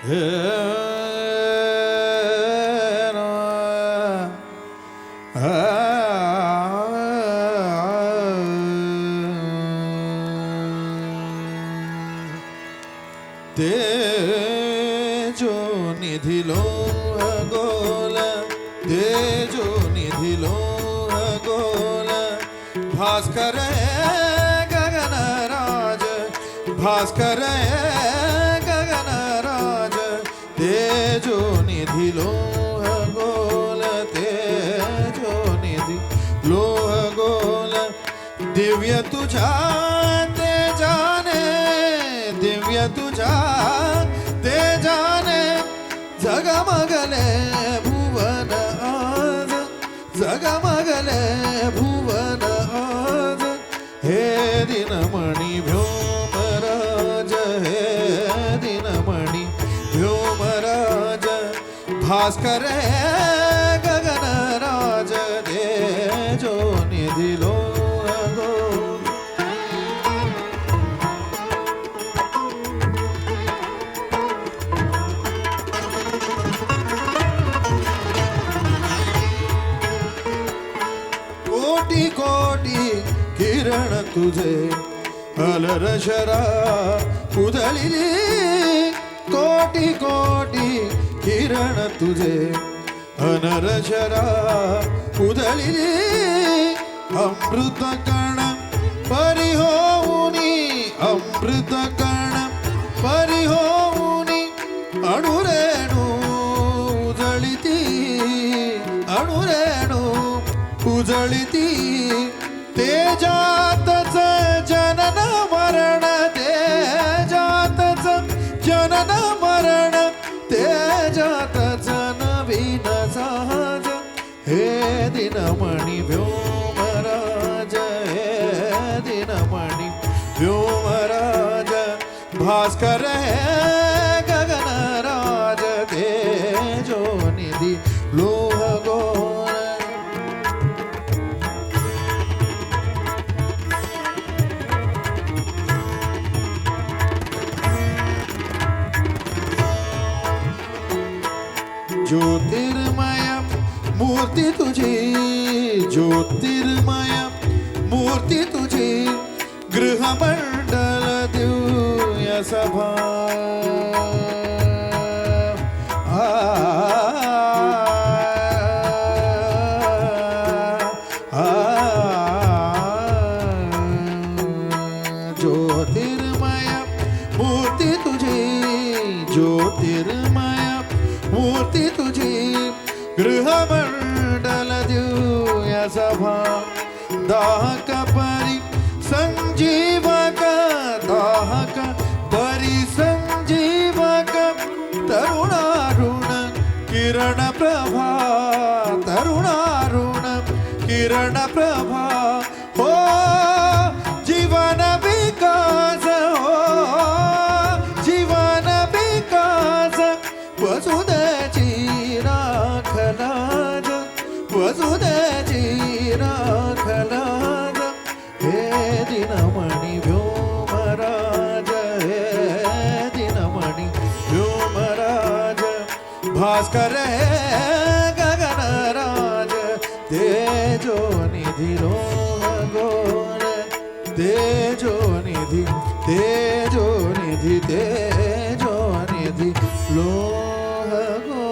हे ना, तेजो निधि लोह गोल, तेजो निधि लोह गोल, भास्कर गगन राज, भास्कर गगन राज, तेजो निधि लोह गोल, तेजो निधि लोह गोल, दिव्य तुझा तेजाने, दिव्य तुझा तेजाने, जगमगले भुवन आज, जगमगले भुवन आज, हे दिनमणि व्योमराज, हे दिनमणि व्योमराज, भास्कर गगन राज, तेजो निधि लोह गोल. कोटी कोटी किरण तुझे अलरशरा उधळली, कोटी कोटी किरण तुझे अनरशरा उधळली, अमृत कण परी होऊनी, अमृत कण परी होऊनी, अणुरेणू उजळिती, अणुरेणू उजळिती, तेजातच जनन मरण, तेजातच जनन मरण, तेजातच नवीन जहाज, हे दिनमणि व्योमराज, हे दिनमणि व्योमराज, भास्कर गगन राज, तेजो निधि लोह गोल. ज्योतिर्मय मूर्ती तुझी, ज्योतिर्मय मूर्ती तुझी, गृहमंडल दिव्य सभा, ज्योतिर्मय मूर्ती तुझी, ज्योतिर्मय मूर्ती तुझी, गृहमंडल दिव्य सभा, दाहक परी संजीवक, दाहक परी संजीवक, तरुणारुण किरण प्रभा, तरुणारुण किरण प्रभा, हो जीवन विकास, हो जीवन विकास, वसुदेची राखलाज, वसुदेची राखलाज, हे दिनमणि व्योमराज, हे दिनमणि व्योमराज, भास्कर गगन राज, तेजो निधि लोह गोल, तेजो निधि, तेजो निधि, तेजो निधि लोह गोल.